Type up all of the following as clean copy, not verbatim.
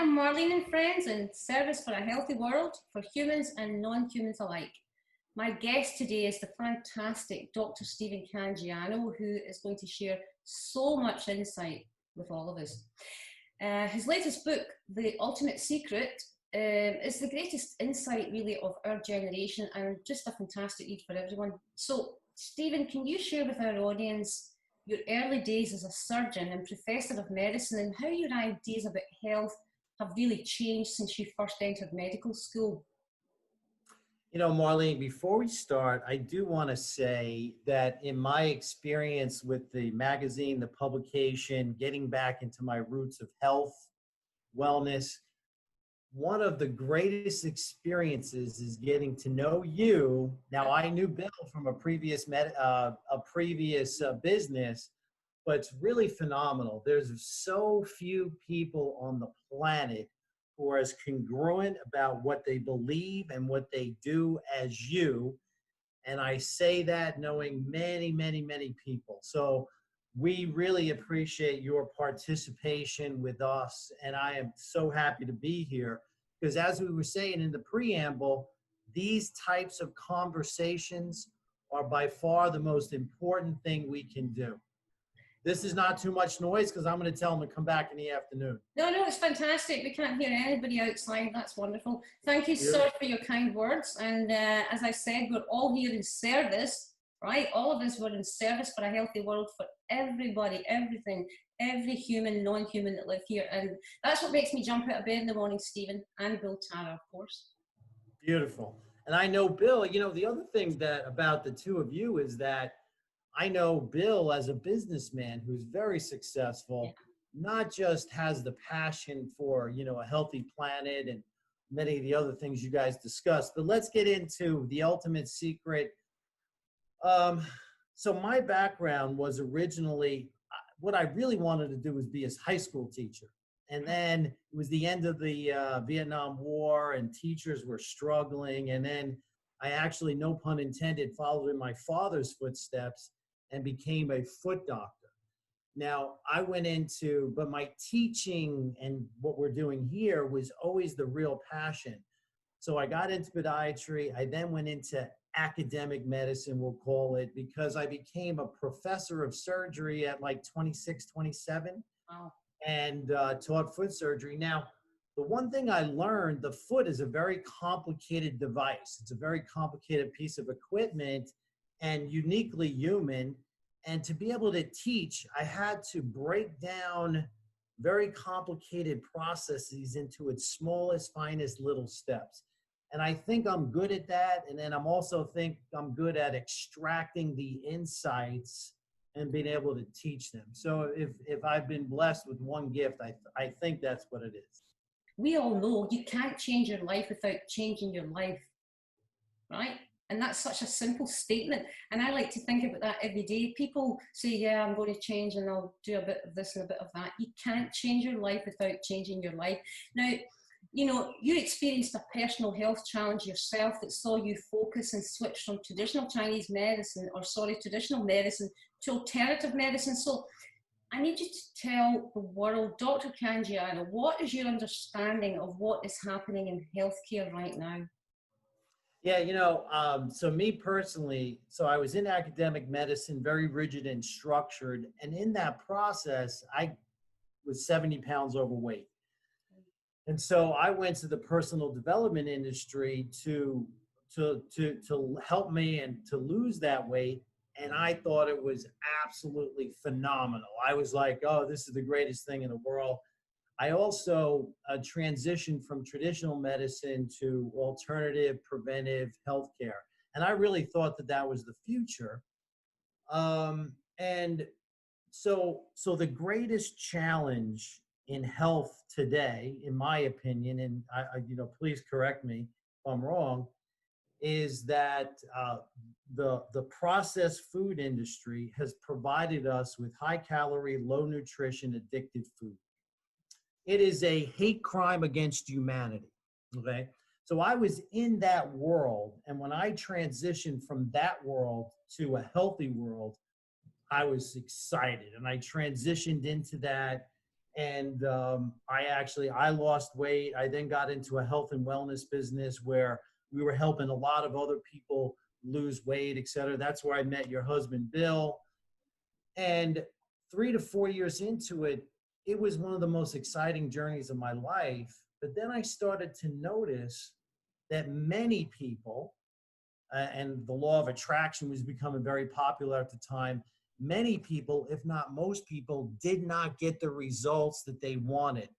am Marlene and friends in service for a healthy world for humans and non-humans alike. My guest today is the fantastic Dr. Cangiano, who is going to share so much insight with all of us. His latest book, The Ultimate Secret, is the greatest insight really of our generation and just a fantastic read for everyone. So Stephen, can you share with our audience your early days as a surgeon and professor of medicine and how your ideas about health have really changed since you first entered medical school? You know, Marlene, before we start, I do want to say that in my experience with the magazine, the publication, getting back into my roots of health, wellness, one of the greatest experiences is getting to know you. Now, I knew Bill from a previous business, but it's really phenomenal. There's so few people on the planet who are as congruent about what they believe and what they do as you. And I say that knowing many, many, many people. So we really appreciate your participation with us. And I am so happy to be here because, as we were saying in the preamble, these types of conversations are by far the most important thing we can do. This is not too much noise because I'm going to tell them to come back in the afternoon. No, it's fantastic. We can't hear anybody outside. That's wonderful. Thank you, sir, for your kind words. And as I said, we're all here in service, right? All of us were in service for a healthy world for everybody, everything, every human, non-human that live here. And that's what makes me jump out of bed in the morning, Stephen, and Bill Tara, of course. Beautiful. And I know Bill, you know, the other thing that about the two of you is that I know Bill as a businessman who's very successful, not just has the passion for, you know, a healthy planet and many of the other things you guys discussed, but let's get into the ultimate secret. So my background was originally, what I really wanted to do was be a high school teacher. And then it was the end of the Vietnam War and teachers were struggling. And then I actually, no pun intended, followed in my father's footsteps and became a foot doctor. Now, I went into, but my teaching and what we're doing here was always the real passion. So I got into podiatry. I then went into academic medicine, we'll call it, because I became a professor of surgery at like 26, 27, and taught foot surgery. Now, the one thing I learned, the foot is a very complicated device. It's a very complicated piece of equipment and uniquely human. And to be able to teach, I had to break down very complicated processes into its smallest, finest little steps. And I think I'm good at that. And then I'm also think I'm good at extracting the insights and being able to teach them. So if I've been blessed with one gift, I think that's what it is. We all know you can't change your life without changing your life, right? And that's such a simple statement. And I like to think about that every day. People say, yeah, I'm going to change and I'll do a bit of this and a bit of that. You can't change your life without changing your life. Now, you know, you experienced a personal health challenge yourself that saw you focus and switch from traditional medicine to alternative medicine. So I need you to tell the world, Dr. Cangiano, what is your understanding of what is happening in healthcare right now? Yeah, you know, so me personally, so I was in academic medicine, very rigid and structured. And in that process, I was 70 pounds overweight. And so I went to the personal development industry to help me and to lose that weight. And I thought it was absolutely phenomenal. I was like, oh, this is the greatest thing in the world. I also transitioned from traditional medicine to alternative preventive healthcare. And I really thought that that was the future. And so the greatest challenge in health today, in my opinion, and you know, please correct me if I'm wrong, is that the processed food industry has provided us with high calorie, low nutrition, addictive food. It is a hate crime against humanity, okay? So I was in that world, and when I transitioned from that world to a healthy world, I was excited, and I transitioned into that, And I lost weight. I then got into a health and wellness business where we were helping a lot of other people lose weight, et cetera. That's where I met your husband, Bill. And 3 to 4 years into it, it was one of the most exciting journeys of my life. But then I started to notice that many people, and the law of attraction was becoming very popular at the time, many people, if not most people, did not get the results that they wanted.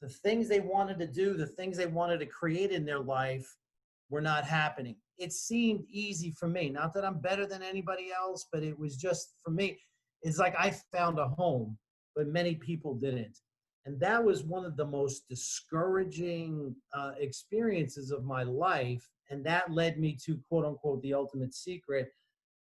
The things they wanted to do, the things they wanted to create in their life were not happening. It seemed easy for me. Not that I'm better than anybody else, but it was just, for me, it's like I found a home, but many people didn't. And that was one of the most discouraging experiences of my life. And that led me to, quote unquote, the ultimate secret,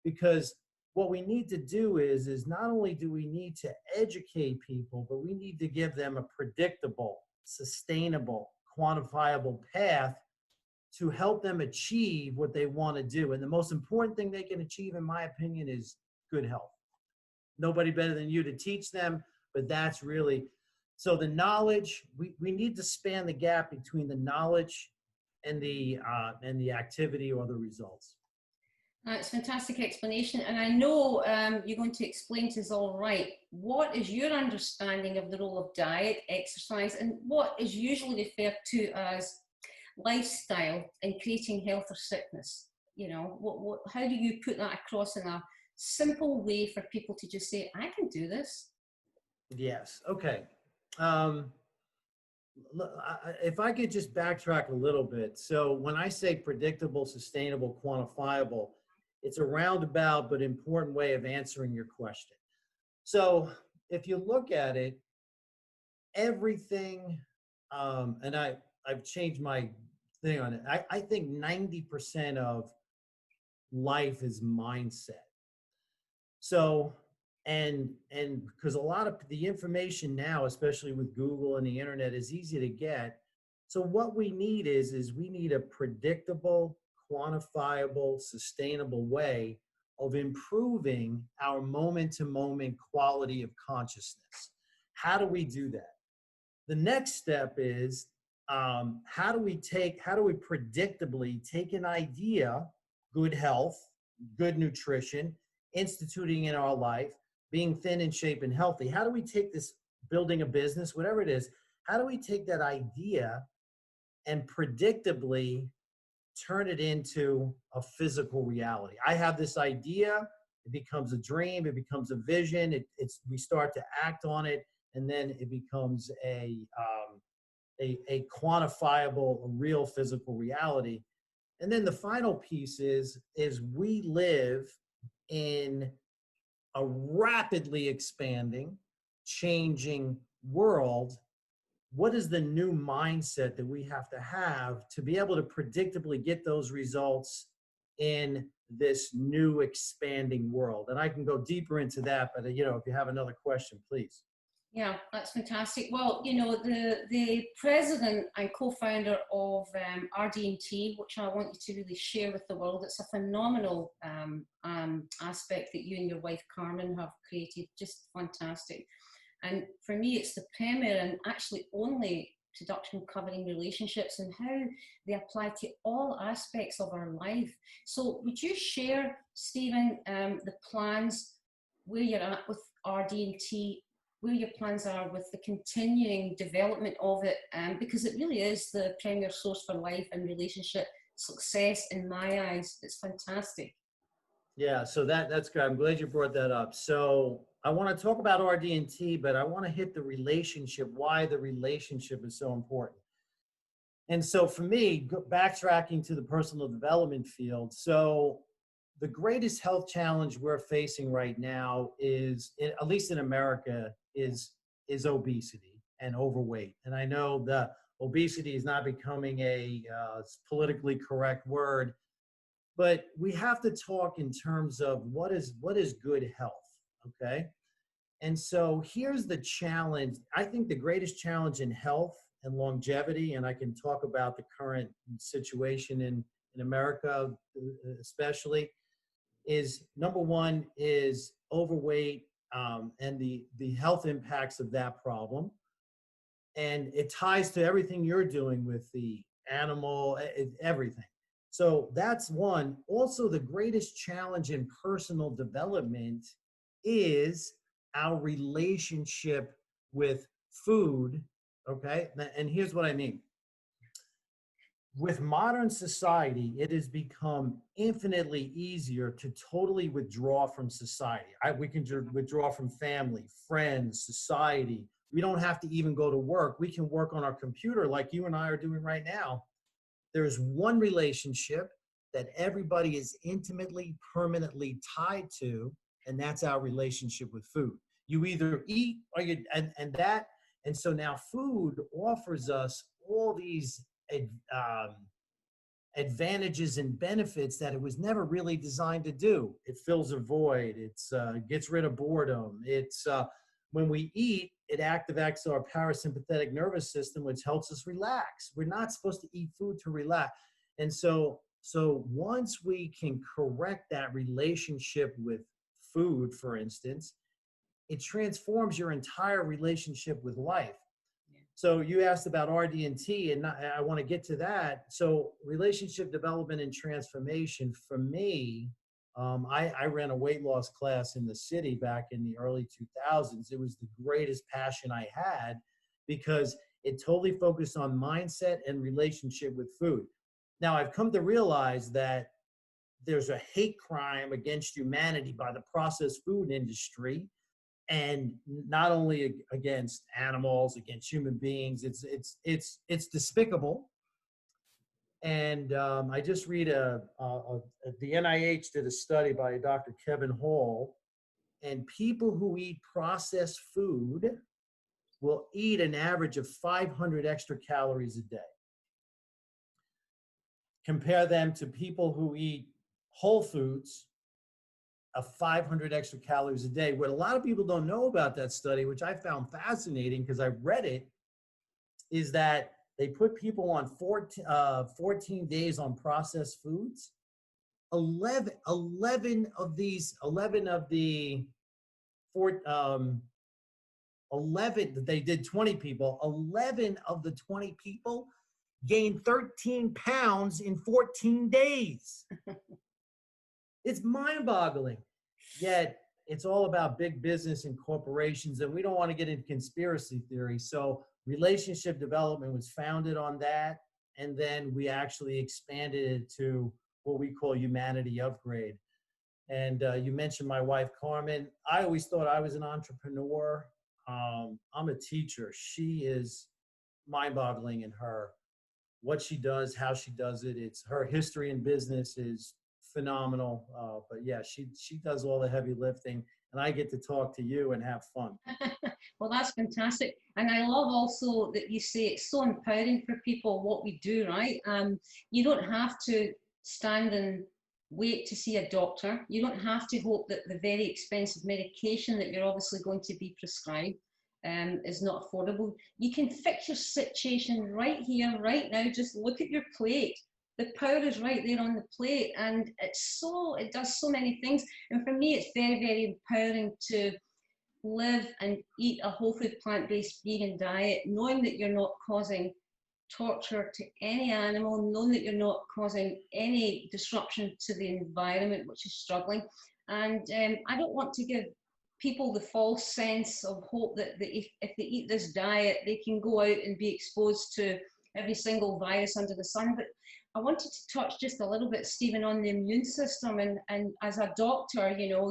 because what we need to do is not only do we need to educate people, but we need to give them a predictable, sustainable, quantifiable path to help them achieve what they want to do. And the most important thing they can achieve, in my opinion, is good health. Nobody better than you to teach them, but that's really, so the knowledge, we need to span the gap between the knowledge and the activity or the results. That's a fantastic explanation. And I know you're going to explain to us all right, what is your understanding of the role of diet, exercise, and what is usually referred to as lifestyle in creating health or sickness? You know, how do you put that across in a simple way for people to just say, I can do this? Yes. Okay. If I could just backtrack a little bit. So when I say predictable, sustainable, quantifiable, it's a roundabout but important way of answering your question. So if you look at it, everything, and I've changed my thing on it. I think 90% of life is mindset. So, and because a lot of the information now, especially with Google and the internet, is easy to get. So what we need is we need a predictable, quantifiable, sustainable way of improving our moment-to-moment quality of consciousness. How do we do that? The next step is how do we predictably take an idea, good health, good nutrition, instituting in our life, being thin in shape and healthy. How do we take this, building a business, whatever it is, how do we take that idea and predictably turn it into a physical reality? I have this idea, it becomes a dream, it becomes a vision, we start to act on it, and then it becomes a quantifiable, a real physical reality. And then the final piece is we live in a rapidly expanding, changing world. What is the new mindset that we have to be able to predictably get those results in this new expanding world? And I can go deeper into that, but if you have another question, please. Yeah, that's fantastic. Well, the president and co-founder of RD&T, which I want you to really share with the world, it's a phenomenal aspect that you and your wife Carmen have created, just fantastic. And for me, it's the premier and actually only production covering relationships and how they apply to all aspects of our life. So would you share, Stephen, the plans, where you're at with RD&T, where your plans are with the continuing development of it, because it really is the premier source for life and relationship success in my eyes. It's fantastic. Yeah, so that's good. I'm glad you brought that up. So I want to talk about RD&T, but I want to hit the relationship, why the relationship is so important. And so for me, backtracking to the personal development field, so the greatest health challenge we're facing right now is, at least in America, is obesity and overweight. And I know the obesity is not becoming a politically correct word, but we have to talk in terms of what is good health, okay? And so here's the challenge. I think the greatest challenge in health and longevity, and I can talk about the current situation in America especially, is number one is overweight and the health impacts of that problem. And it ties to everything you're doing with the animal, everything. So that's one. Also, the greatest challenge in personal development is our relationship with food. Okay. And here's what I mean. With modern society, it has become infinitely easier to totally withdraw from society. We can withdraw from family, friends, society. We don't have to even go to work. We can work on our computer like you and I are doing right now. There's one relationship that everybody is intimately, permanently tied to, and that's our relationship with food. You either eat or you, and so now food offers us all these um, advantages and benefits that it was never really designed to do. It fills a void. It's gets rid of boredom. It's when we eat, it activates our parasympathetic nervous system, which helps us relax. We're not supposed to eat food to relax, and so once we can correct that relationship with food, for instance, it transforms your entire relationship with life. So you asked about RD&T, and I want to get to that. So relationship development and transformation for me, I ran a weight loss class in the city back in the early 2000s. It was the greatest passion I had because it totally focused on mindset and relationship with food. Now I've come to realize that there's a hate crime against humanity by the processed food industry, and not only against animals, against human beings. It's despicable. And I just read the NIH did a study by Dr. Kevin Hall, and people who eat processed food will eat an average of 500 extra calories a day. Compare them to people who eat whole foods of 500 extra calories a day. What a lot of people don't know about that study, which I found fascinating because I read it, is that they put people on 14 days on processed foods. 11 of these, 11 of the 11, they did 20 people, 11 of the 20 people gained 13 pounds in 14 days. It's mind-boggling. Yet it's all about big business and corporations, and we don't want to get into conspiracy theory. So relationship development was founded on that, and then we actually expanded it to what we call humanity upgrade. And you mentioned my wife, Carmen. I always thought I was an entrepreneur. I'm a teacher. She is mind-boggling in what she does, how she does it. It's her history in business is phenomenal. But yeah, she does all the heavy lifting, and I get to talk to you and have fun. Well, that's fantastic. And I love also that you say it's so empowering for people what we do, right? You don't have to stand and wait to see a doctor. You don't have to hope that the very expensive medication that you're obviously going to be prescribed is not affordable. You can fix your situation right here, right now. Just look at your plate. The power is right there on the plate, and it does so many things. And for me, it's very, very empowering to live and eat a whole food, plant-based vegan diet, knowing that you're not causing torture to any animal, knowing that you're not causing any disruption to the environment, which is struggling. And I don't want to give people the false sense of hope that if they eat this diet, they can go out and be exposed to every single virus under the sun. But I wanted to touch just a little bit, Stephen, on the immune system. And as a doctor, you know,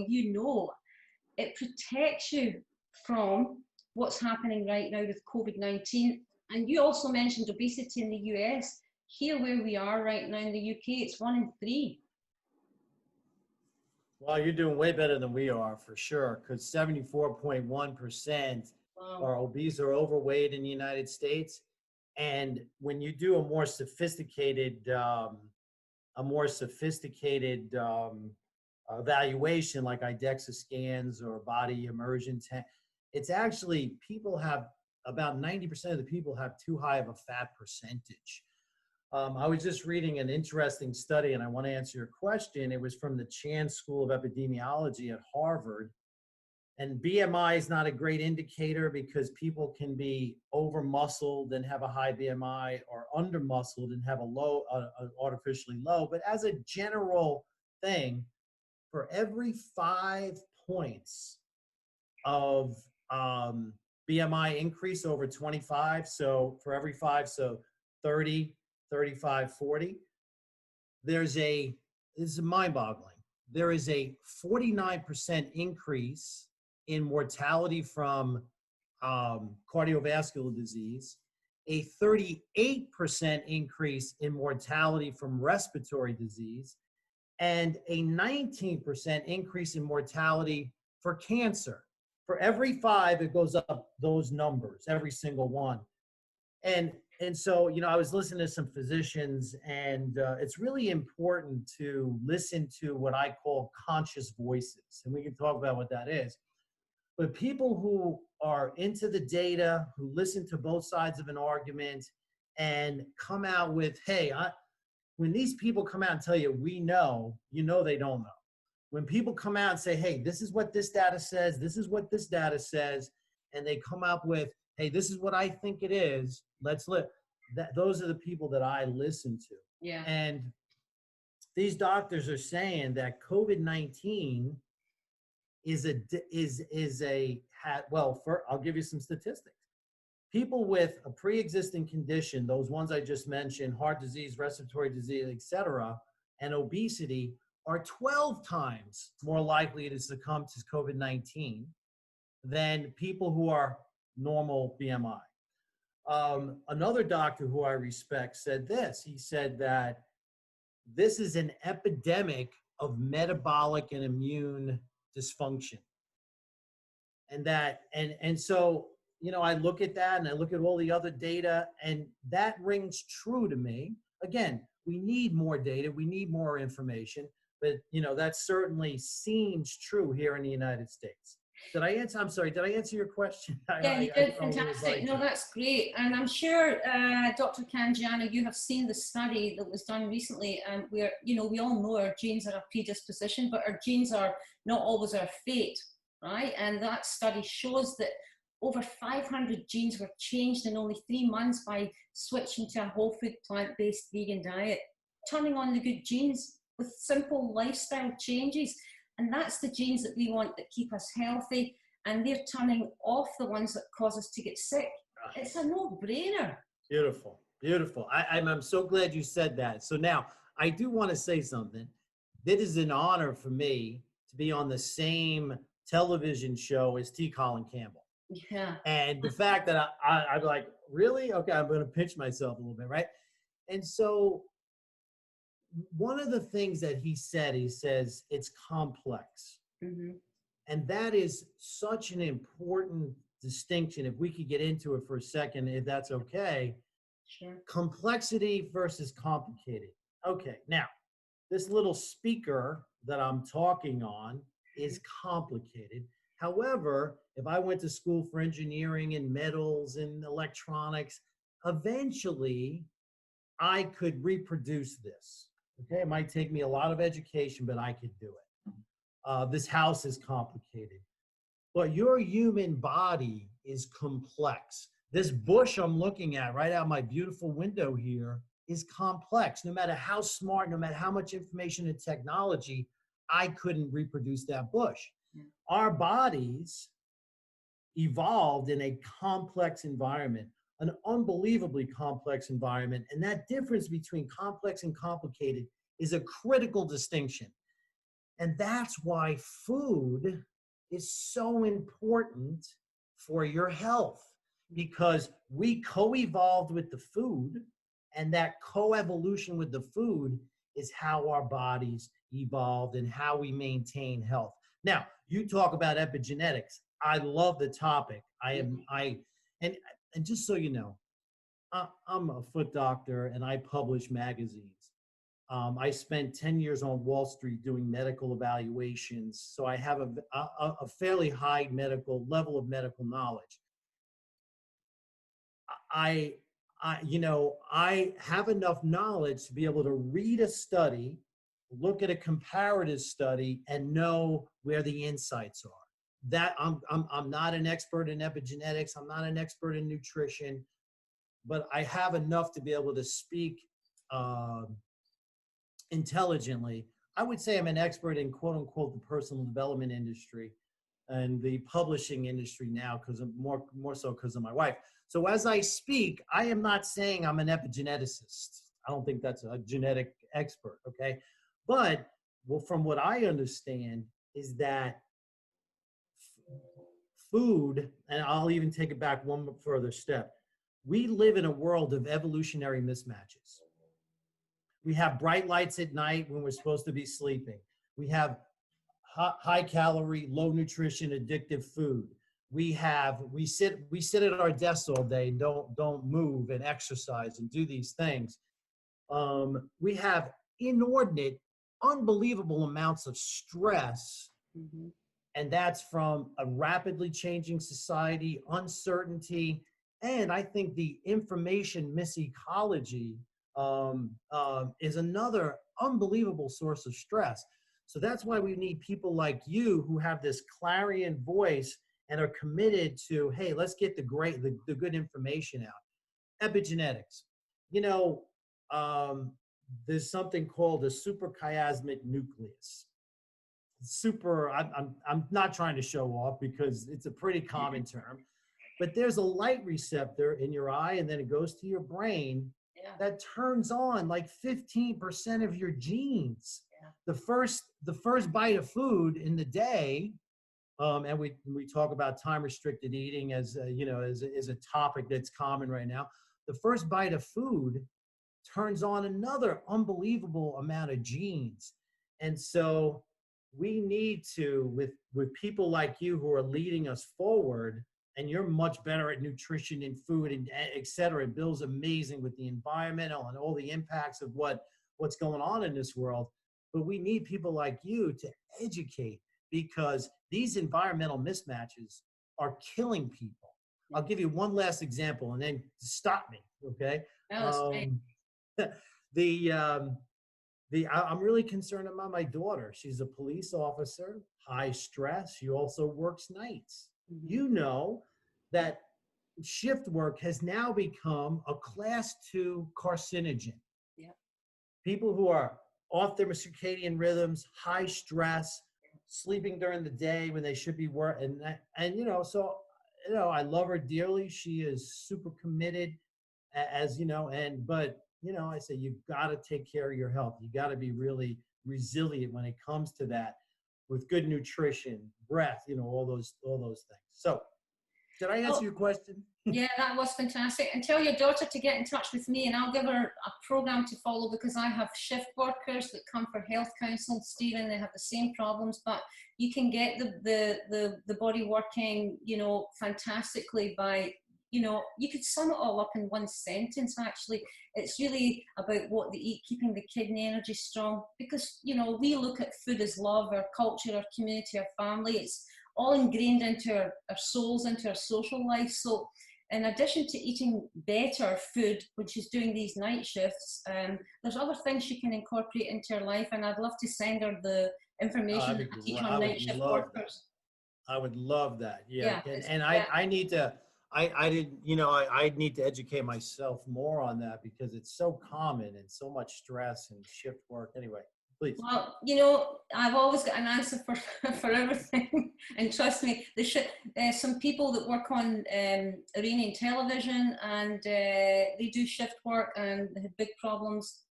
it protects you from what's happening right now with COVID-19. And you also mentioned obesity in the US. Here where we are right now in the UK, it's 1 in 3. Well, you're doing way better than we are for sure, because 74.1% are obese or overweight in the United States. And when you do a more sophisticated evaluation like IDEXA scans or body immersion test, it's actually about 90% of the people have too high of a fat percentage. I was just reading an interesting study, and I want to answer your question. It was from the Chan School of Epidemiology at Harvard. And BMI is not a great indicator because people can be over muscled and have a high BMI, or under muscled and have a low, artificially low. But as a general thing, for every 5 points of BMI increase over 25, so for every 5, so 30, 35, 40, this is mind-boggling. There is a 49% increase in mortality from cardiovascular disease, a 38% increase in mortality from respiratory disease, and a 19% increase in mortality for cancer. For every 5, it goes up those numbers, every single one. And so, I was listening to some physicians, and it's really important to listen to what I call conscious voices. And we can talk about what that is. But people who are into the data, who listen to both sides of an argument and come out with, hey, when these people come out and tell you, we know, they don't know. When people come out and say, hey, this is what this data says, this is what this data says, and they come up with, hey, this is what I think it is, let's live. Those are the people that I listen to. Yeah. And these doctors are saying that COVID-19 I'll give you some statistics. People with a pre-existing condition, those ones I just mentioned, heart disease, respiratory disease, etc., and obesity, are 12 times more likely to succumb to COVID-19 than people who are normal BMI. Another doctor who I respect said this. He said that this is an epidemic of metabolic and immune dysfunction. And so, I look at that and I look at all the other data, and that rings true to me. Again, we need more data, we need more information, but that certainly seems true here in the United States. Did I answer your question? Yeah, you did fantastic. No, that's great. And I'm sure, Dr. Cangiano, you have seen the study that was done recently, where, we all know our genes are a predisposition, but our genes are not always our fate, right? And that study shows that over 500 genes were changed in only 3 months by switching to a whole food, plant-based vegan diet, turning on the good genes with simple lifestyle changes. And that's the genes that we want that keep us healthy, and they're turning off the ones that cause us to get sick. It's a no-brainer. Beautiful, beautiful. I'm so glad you said that. So now, I do want to say something. It is an honor for me to be on the same television show as T. Colin Campbell. Yeah. And the fact that I'm like, really? Okay, I'm going to pinch myself a little bit, right? And so one of the things that he says it's complex. Mm-hmm. And that is such an important distinction. If we could get into it for a second, if that's okay. Sure. Complexity versus complicated. Okay, now, this little speaker that I'm talking on is complicated. However, if I went to school for engineering and metals and electronics, eventually I could reproduce this. Okay, it might take me a lot of education, but I could do it. This house is complicated, but your human body is complex. This bush I'm looking at right out my beautiful window here is complex. No matter how smart, no matter how much information and technology, I couldn't reproduce that bush. Yeah. Our bodies evolved in a complex environment, an unbelievably complex environment. And that difference between complex and complicated is a critical distinction. And that's why food is so important for your health, because we co-evolved with the food, and that co-evolution with the food is how our bodies evolved and how we maintain health. Now, you talk about epigenetics. I love the topic. And just so you know, I'm a foot doctor and I publish magazines. I spent 10 years on Wall Street doing medical evaluations, so I have a fairly high level of medical knowledge. I have enough knowledge to be able to read a study, look at a comparative study, and know where the insights are. that I'm not an expert in epigenetics. I'm not an expert in nutrition, but I have enough to be able to speak intelligently. I would say I'm an expert in quote unquote the personal development industry and the publishing industry now, because of more so because of my wife. So as I speak, I am not saying I'm an epigeneticist. I don't think that's a genetic expert, okay? But well, from what I understand is that food, and I'll even take it back one further step. We live in a world of evolutionary mismatches. We have bright lights at night when we're supposed to be sleeping. We have high calorie, low nutrition, addictive food. We sit at our desks all day and don't move and exercise and do these things. We have inordinate, unbelievable amounts of stress. Mm-hmm. And that's from a rapidly changing society, uncertainty, and I think the information misecology is another unbelievable source of stress. So that's why we need people like you who have this clarion voice and are committed to, hey, let's get the good information out. Epigenetics. You know, there's something called a suprachiasmatic nucleus. I'm not trying to show off because it's a pretty common term, but there's a light receptor in your eye and then it goes to your brain that turns on like 15% of your genes. Yeah. The first bite of food in the day, and we talk about time restricted eating as a topic that's common right now. The first bite of food turns on another unbelievable amount of genes, and so we need to, with people like you who are leading us forward, and you're much better at nutrition and food and et cetera. Bill's amazing with the environmental and all the impacts of what's going on in this world. But we need people like you to educate, because these environmental mismatches are killing people. I'll give you one last example and then stop me, okay? I'm really concerned about my daughter. She's a police officer, high stress. She also works nights. Mm-hmm. You know that shift work has now become a class 2 carcinogen. Yep. People who are off their circadian rhythms, high stress, sleeping during the day when they should be working. And I love her dearly. She is super committed, I say, you've got to take care of your health. You got to be really resilient when it comes to that, with good nutrition, breath, all those things. So did I answer your question? Yeah, that was fantastic. And tell your daughter to get in touch with me and I'll give her a program to follow, because I have shift workers that come for health counseling, Stephen. They have the same problems, but you can get the body working, fantastically by, you could sum it all up in one sentence, actually. It's really about what they eat, keeping the kidney energy strong, because, we look at food as love, our culture, our community, our family. It's all ingrained into our souls, into our social life. So in addition to eating better food when she's doing these night shifts, there's other things she can incorporate into her life, and I'd love to send her the information that I teach on night shift workers. I would love that. Yeah. I need to, I need to educate myself more on that, because it's so common and so much stress and shift work. Anyway, please. Well, I've always got an answer for everything. And trust me, there's some people that work on Iranian television, and they do shift work and they had big problems.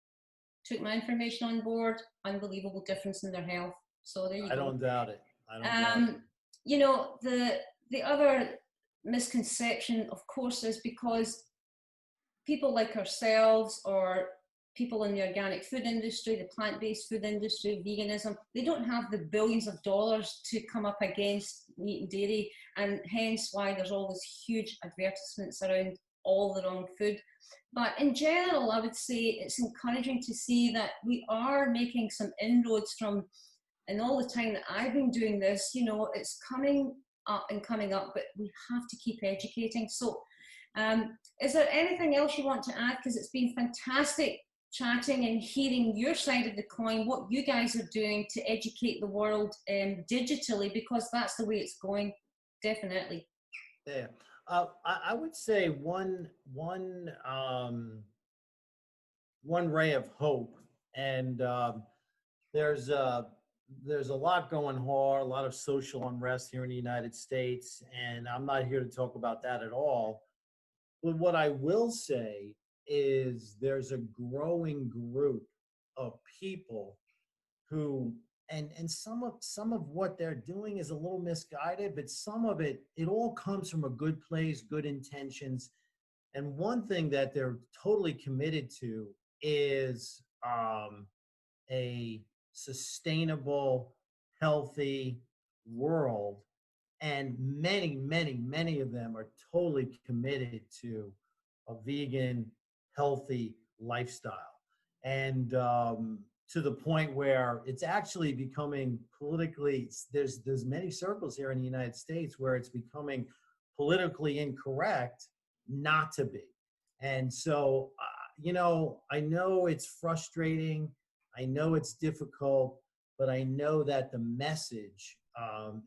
Took my information on board, unbelievable difference in their health. So there you go. I don't doubt it. The other misconception, of course, is because people like ourselves, or people in the organic food industry, the plant-based food industry, veganism, they don't have the billions of dollars to come up against meat and dairy, and hence why there's always huge advertisements around all the wrong food. But in general, I would say it's encouraging to see that we are making some inroads from, and all the time that I've been doing this, it's coming up and coming up, but we have to keep educating. So is there anything else you want to add? Because it's been fantastic chatting and hearing your side of the coin, what you guys are doing to educate the world digitally, because that's the way it's going, definitely. Yeah. I would say one ray of hope, and there's a there's a lot going on, a lot of social unrest here in the United States, and I'm not here to talk about that at all. But what I will say is there's a growing group of people who, and some of what they're doing is a little misguided, but some of it all comes from a good place, good intentions. And one thing that they're totally committed to is a sustainable, healthy world. And many of them are totally committed to a vegan, healthy lifestyle. And to the point where it's actually becoming politically, there's many circles here in the United States where it's becoming politically incorrect not to be. And so, I know it's frustrating. I know it's difficult, but I know that the message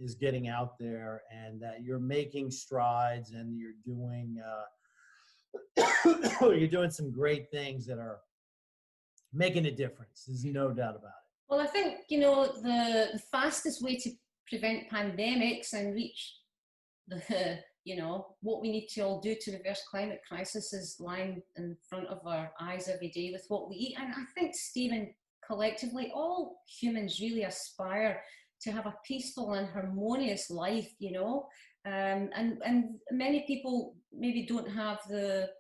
is getting out there, and that you're making strides, and you're doing some great things that are making a difference. There's no doubt about it. Well, I think, the fastest way to prevent pandemics and reach the, what we need to all do to reverse climate crisis is lying in front of our eyes every day with what we eat. And I think, Stephen, collectively, all humans really aspire to have a peaceful and harmonious life, and many people maybe don't have the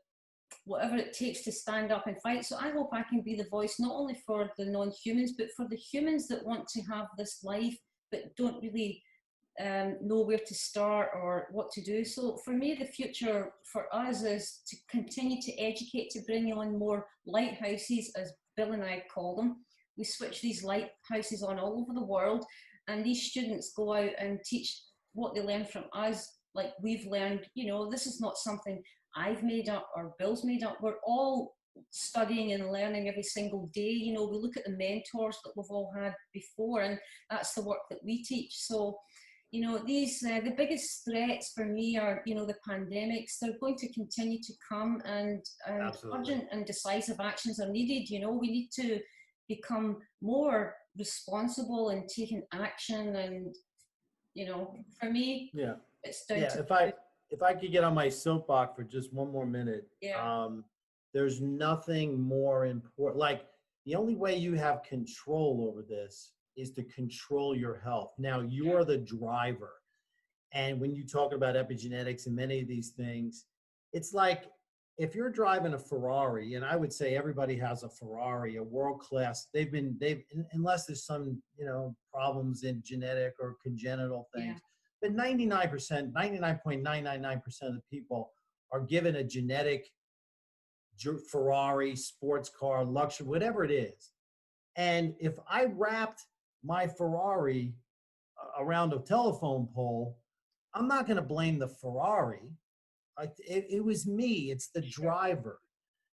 whatever it takes to stand up and fight. So I hope I can be the voice not only for the non-humans, but for the humans that want to have this life but don't really know where to start or what to do. So for me, the future for us is to continue to educate, to bring on more lighthouses, as Bill and I call them. We switch these lighthouses on all over the world, and these students go out and teach what they learn from us, like we've learned. This is not something I've made up or Bill's made up. We're all studying and learning every single day. We look at the mentors that we've all had before, and that's the work that we teach. So, these the biggest threats for me are, the pandemics. They're going to continue to come, and urgent and decisive actions are needed. We need to become more responsible and taking action. And, for me, Yeah. it's down Yeah. to If I could get on my soapbox for just one more minute, yeah. There's nothing more important. Like, the only way you have control over this is to control your health. Now, you're the driver. And when you talk about epigenetics and many of these things, it's like if you're driving a Ferrari, and I would say everybody has a Ferrari, a world class, unless there's some, problems in genetic or congenital things, but 99.999% of the people are given a genetic Ferrari, sports car, luxury, whatever it is. And if I wrapped my Ferrari around a telephone pole, I'm not going to blame the Ferrari. It was me. It's the driver.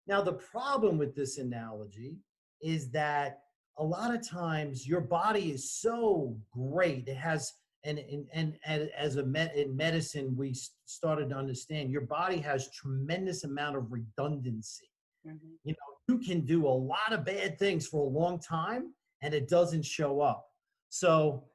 Now, the problem with this analogy is that a lot of times your body is so great. It has, and in medicine, we started to understand your body has tremendous amount of redundancy. Mm-hmm. You can do a lot of bad things for a long time, and it doesn't show up. So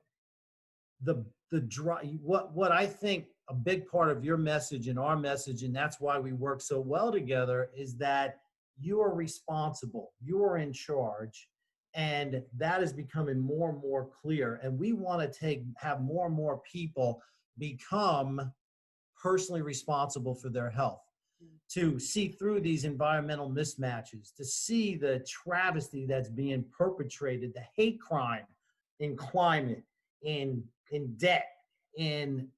what I think a big part of your message and our message, and that's why we work so well together, is that you are responsible, you are in charge, and that is becoming more and more clear. And we want to have more and more people become personally responsible for their health, to see through these environmental mismatches, to see the travesty that's being perpetrated, the hate crime in climate, in debt, in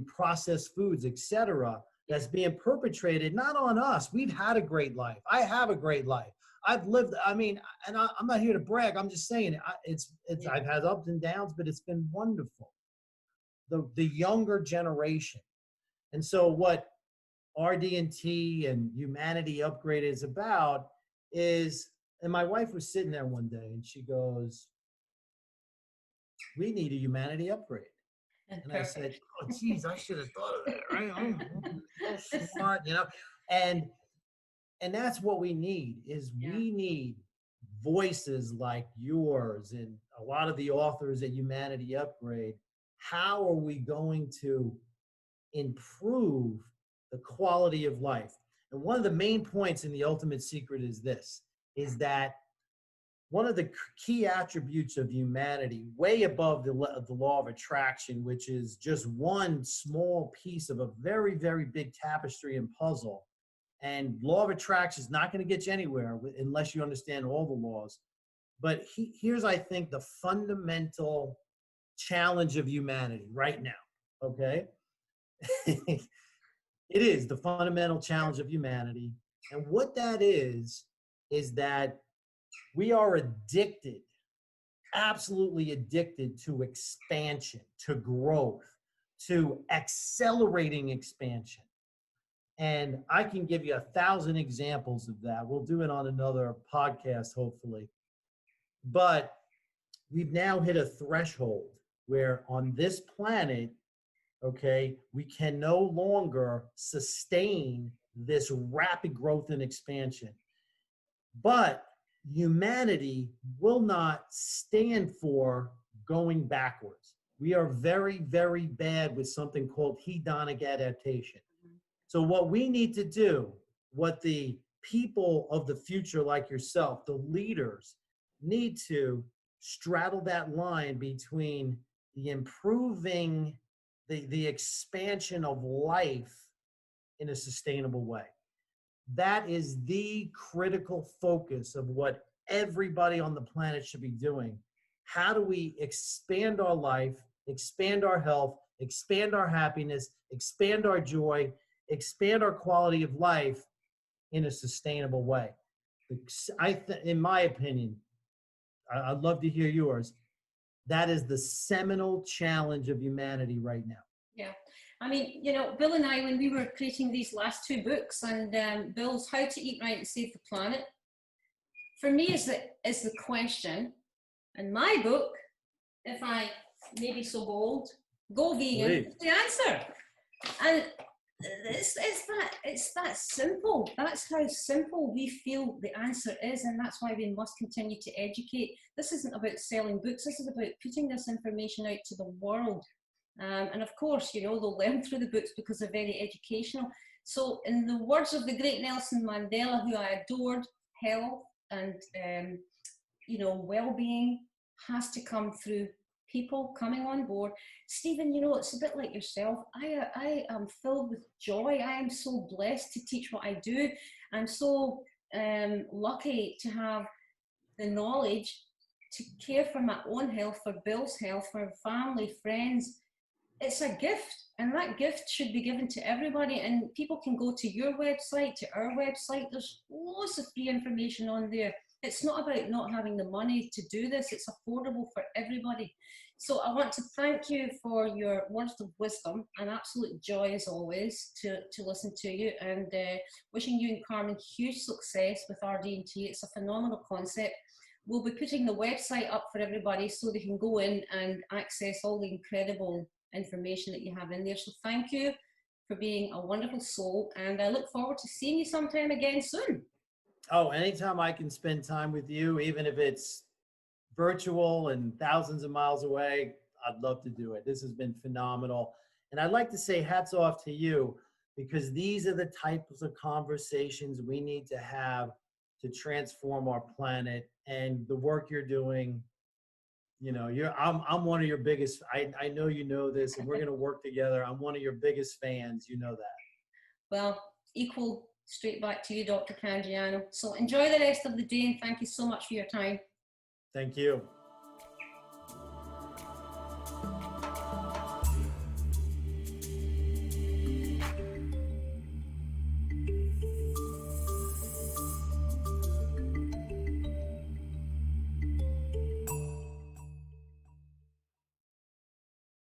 processed foods, etc., that's being perpetrated not on us. We've had a great life. I have a great life. I've lived. And I'm not here to brag. I'm just saying I've had ups and downs, but it's been wonderful. The younger generation, and so what RD&T and Humanity Upgrade is about is, and my wife was sitting there one day and she goes, we need a humanity upgrade. And I said, oh, geez, I should have thought of that, right? I'm so smart, you know? And that's what we need is we need voices like yours and a lot of the authors at Humanity Upgrade. How are we going to improve the quality of life? And one of the main points in The Ultimate Secret is this, is that one of the key attributes of humanity, way above the law of attraction, which is just one small piece of a very, very big tapestry and puzzle. And law of attraction is not going to get you anywhere unless you understand all the laws. But here's, I think, the fundamental challenge of humanity right now, okay? It is the fundamental challenge of humanity. And what that is that we are addicted, absolutely addicted to expansion, to growth, to accelerating expansion. And I can give you 1,000 examples of that. We'll do it on another podcast, hopefully. But we've now hit a threshold where on this planet, okay, we can no longer sustain this rapid growth and expansion. But humanity will not stand for going backwards. We are very, very bad with something called hedonic adaptation. So what we need to do, what the people of the future like yourself, the leaders, need to straddle that line between the improving, the expansion of life in a sustainable way. That is the critical focus of what everybody on the planet should be doing. How do we expand our life, expand our health, expand our happiness, expand our joy, expand our quality of life in a sustainable way? In my opinion, I'd love to hear yours. That is the seminal challenge of humanity right now. Yeah. I mean, you know, Bill and I, when we were creating these last two books, and Bill's How to Eat Right and Save the Planet, for me is the question. And my book, if I may be so bold, Go Vegan, is the answer. And it's that simple. That's how simple we feel the answer is, and that's why we must continue to educate. This isn't about selling books. This is about putting this information out to the world. And of course, you know, they'll learn through the books because they're very educational. So in the words of the great Nelson Mandela, who I adored, health and, you know, well-being has to come through people coming on board. Stephen, you know, it's a bit like yourself. I am filled with joy. I am so blessed to teach what I do. I'm so lucky to have the knowledge to care for my own health, for Bill's health, for family, friends. It's a gift, and that gift should be given to everybody. And people can go to your website, to our website. There's lots of free information on there. It's not about not having the money to do this. It's affordable for everybody. So I want to thank you for your words of wisdom, an absolute joy as always to listen to you, and wishing you and Carmen huge success with RD&T. It's a phenomenal concept. We'll be putting the website up for everybody so they can go in and access all the incredible information that you have in there. So thank you for being a wonderful soul, and I look forward to seeing you sometime again soon. Oh, anytime I can spend time with you, even if it's virtual and thousands of miles away, I'd love to do it. This has been phenomenal. And I'd like to say hats off to you, because these are the types of conversations we need to have to transform our planet. And the work you're doing, you know, I'm one of your biggest, I know you know this, and we're going to work together. I'm one of your biggest fans. You know that. Well, equal straight back to you, Dr. Cangiano. So enjoy the rest of the day, and thank you so much for your time. Thank you.